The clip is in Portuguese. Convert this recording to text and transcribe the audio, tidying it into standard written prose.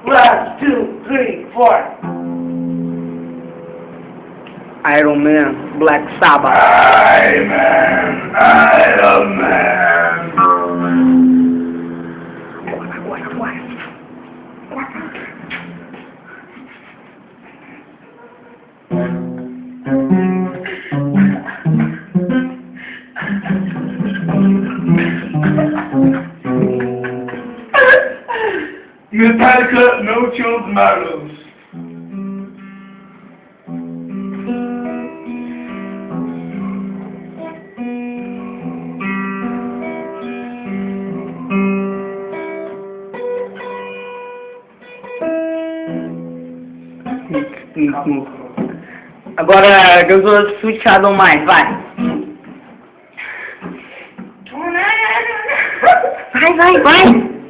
One, two, three, four. Iron Man, Black Sabbath. Iron Man. Agora. Metallica, No Chill Tomatoes. Agora eu sou Sweet Shadow mais, vai. Vai.